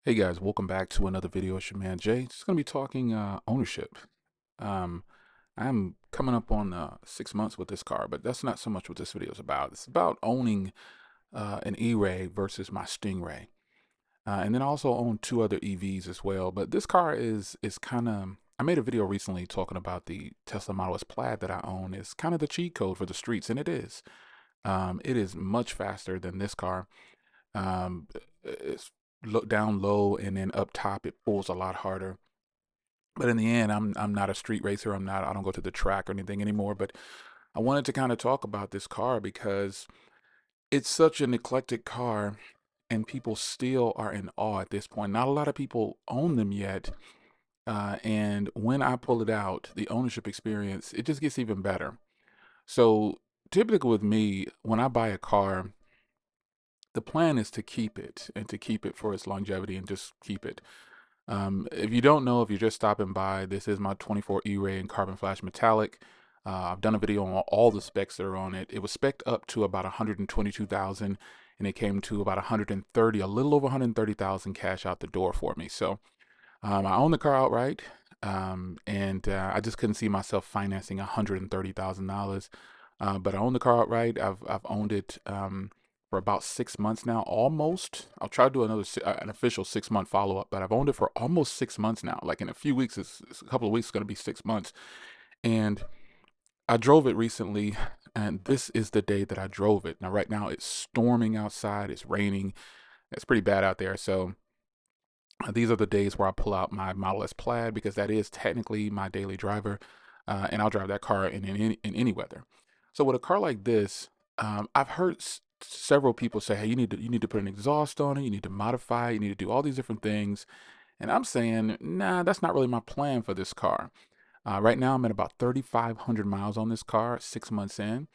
Hey guys, welcome back to another video. It's your man Jay. Just gonna be talking ownership. Um, I'm coming up on 6 months with this car, but that's not so much what this video is about. It's about owning an ERay versus my Stingray, and then I also own two other EVs as well. But this car is kind of. I made a video recently talking about the Tesla Model S Plaid that I own. It's kind of the cheat code for the streets, and it is. It is much faster than this car. It's down low and then up top it pulls a lot harder. But in the end, I'm not a street racer. I don't go to the track or anything anymore. But I wanted to kind of talk about this car because it's such an eclectic car and people still are in awe at this point. Not a lot of people own them yet. And when I pull it out, the ownership experience, it just gets even better. So typically with me, when I buy a car, the plan is to keep it and to keep it for its longevity and just keep it. If you don't know, if you're just stopping by, this is my 24 E-Ray in carbon flash metallic. I've done a video on all the specs that are on it. It was spec'd up to about 122,000 and it came to about 130, a little over 130,000 cash out the door for me. So I own the car outright, and I just couldn't see myself financing $130,000. But I own the car outright. I've owned it for about 6 months now, almost. I'll try to do an official 6 month follow up, but I've owned it for almost 6 months now. Like in a few weeks, it's a couple of weeks, it's going to be 6 months. And I drove it recently, and this is the day that I drove it. Now, right now, it's storming outside. It's raining. It's pretty bad out there. So these are the days where I pull out my Model S Plaid because that is technically my daily driver, and I'll drive that car in any weather. So with a car like this, I've heard several people say, "Hey, you need to put an exhaust on it. You need to modify it. You need to do all these different things." And I'm saying, nah, that's not really my plan for this car. Right now, I'm at about 3,500 miles on this car, 6 months in.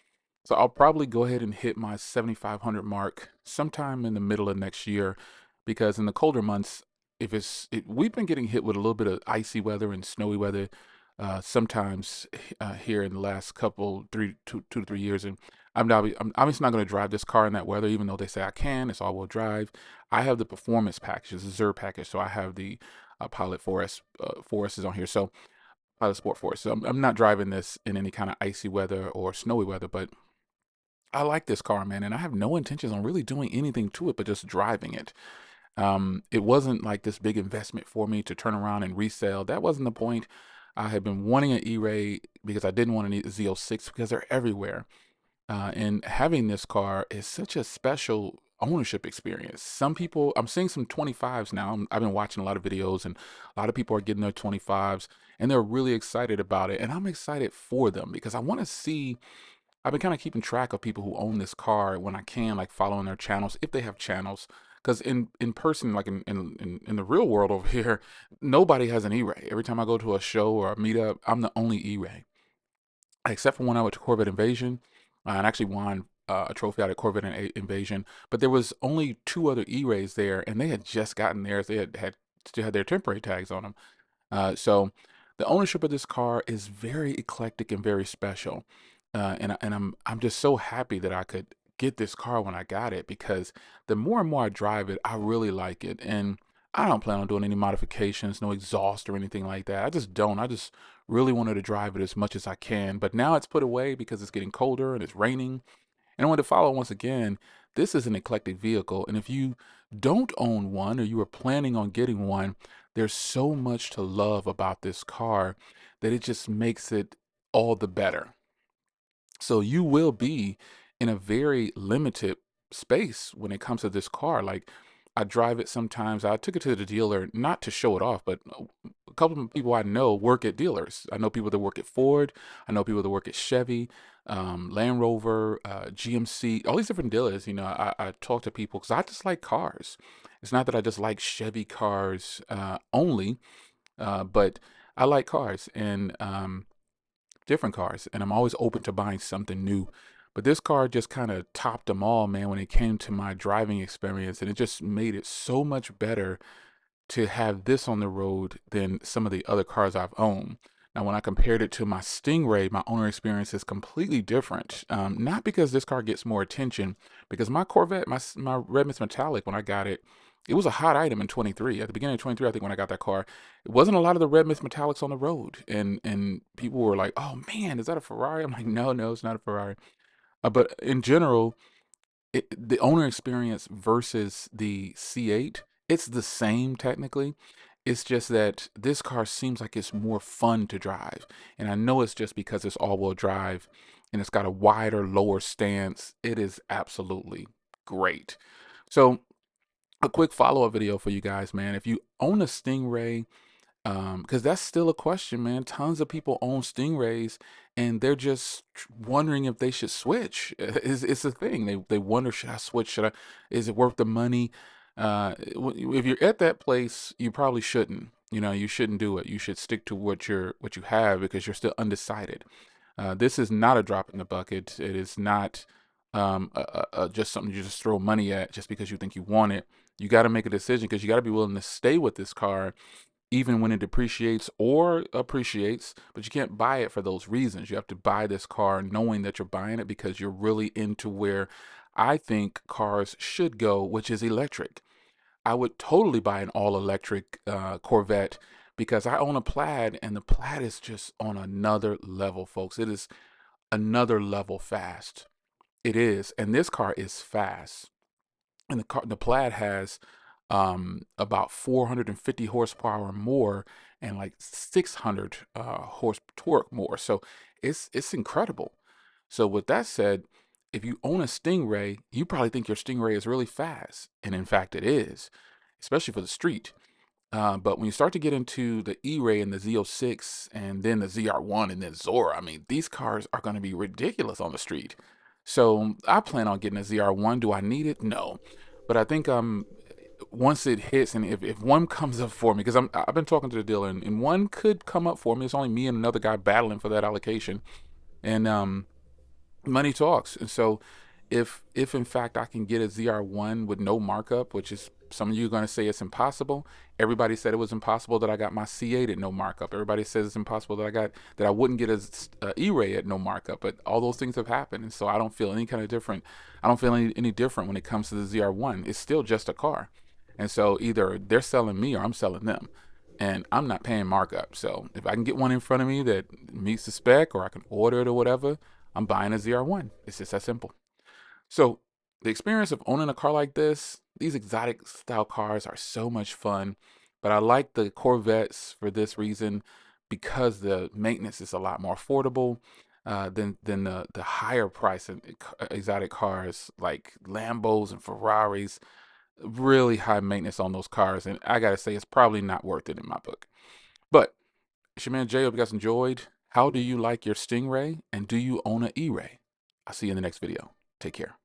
So I'll probably go ahead and hit my 7,500 mark sometime in the middle of next year, because in the colder months, we've been getting hit with a little bit of icy weather and snowy weather sometimes here in the last couple 2 to 3 years, and I'm obviously not going to drive this car in that weather, even though they say I can. It's all-wheel drive. I have the performance package, it's a Zero package, so I have the Pilot 4S. 4S is on here, so Pilot Sport 4S. So I'm not driving this in any kind of icy weather or snowy weather, but I like this car, man, and I have no intentions on really doing anything to it but just driving it. It wasn't like this big investment for me to turn around and resell. That wasn't the point. I had been wanting an E-Ray because I didn't want an Z06 because they're everywhere. And having this car is such a special ownership experience. Some people, I'm seeing some 25s now. I've been watching a lot of videos, and a lot of people are getting their 25s and they're really excited about it. And I'm excited for them because I want to see. I've been kind of keeping track of people who own this car when I can, like following their channels if they have channels. Because in person, like in the real world over here, nobody has an E-Ray. Every time I go to a show or a meetup, I'm the only E-Ray, except for when I went to Corvette Invasion, and actually won a trophy out at Corvette Invasion. But there was only two other E-Rays there, and they had just gotten theirs. They had still had their temporary tags on them. So the ownership of this car is very eclectic and very special. And I'm just so happy that I could get this car when I got it, because the more and more I drive it, I really like it. And I don't plan on doing any modifications, no exhaust or anything like that. I just don't. I just really wanted to drive it as much as I can. But now it's put away because it's getting colder and it's raining. And I want to follow once again, this is an eclectic vehicle. And if you don't own one or you are planning on getting one, there's so much to love about this car that it just makes it all the better. So you will be in a very limited space when it comes to this car. Like, I drive it sometimes. I took it to the dealer, not to show it off, but a couple of people I know work at dealers. I know people that work at Ford. I know people that work at Chevy, Land Rover, GMC, all these different dealers. I talk to people because I just like cars. It's not that I just like Chevy cars only, but I like cars. And different cars, and I'm always open to buying something new. But this car just kind of topped them all, man, when it came to my driving experience, and it just made it so much better to have this on the road than some of the other cars I've owned. Now, when I compared it to my Stingray, my owner experience is completely different. Not because this car gets more attention, because my Corvette, my Red Mist Metallic, when I got it, It was a hot item in 23. At the beginning of 23, I think when I got that car, it wasn't a lot of the red mist metallics on the road, and people were like, "Oh man, is that a Ferrari?" I'm like, "No, no, it's not a Ferrari." But in general, the owner experience versus the C8, it's the same technically. It's just that this car seems like it's more fun to drive. And I know it's just because it's all-wheel drive and it's got a wider, lower stance. It is absolutely great. So, a quick follow-up video for you guys, man. If you own a Stingray, because that's still a question, man. Tons of people own Stingrays, and they're just wondering if they should switch. It's a thing. They wonder, should I switch? Should I? Is it worth the money? If you're at that place, you probably shouldn't. You know, you shouldn't do it. You should stick to what you have because you're still undecided. This is not a drop in the bucket. It is not just something you just throw money at just because you think you want it. You got to make a decision because you got to be willing to stay with this car even when it depreciates or appreciates, but you can't buy it for those reasons. You have to buy this car knowing that you're buying it because you're really into where I think cars should go, which is electric. I would totally buy an all electric Corvette because I own a Plaid, and the Plaid is just on another level, folks. It is another level fast. It is. And this car is fast. And the Plaid has about 450 horsepower more and like 600 horse torque more. So it's incredible. So with that said, if you own a Stingray, you probably think your Stingray is really fast, and in fact it is, especially for the street. But when you start to get into the ERay and the Z06 and then the ZR1 and then Zora, I mean, these cars are going to be ridiculous on the street. So I plan on getting a ZR1. Do I need it? No. But I think once it hits, and if one comes up for me, because I've been talking to the dealer, and one could come up for me. It's only me and another guy battling for that allocation, and money talks. And so if in fact I can get a ZR1 with no markup, which is some of you are going to say it's impossible. Everybody said it was impossible that I got my C8 at no markup. Everybody says it's impossible that I wouldn't get a ERay at no markup. But all those things have happened, and so I don't feel any kind of different. I don't feel any different when it comes to the ZR1. It's still just a car, and so either they're selling me or I'm selling them, and I'm not paying markup. So if I can get one in front of me that meets the spec, or I can order it or whatever, I'm buying a ZR1. It's just that simple. So the experience of owning a car like this, these exotic style cars are so much fun. But I like the Corvettes for this reason, because the maintenance is a lot more affordable than the higher price in exotic cars like Lambos and Ferraris. Really high maintenance on those cars, and I gotta say it's probably not worth it in my book. But it's your man Jay. Hope you guys enjoyed. How do you like your Stingray, and do you own an E-Ray? I'll see you in the next video. Take care.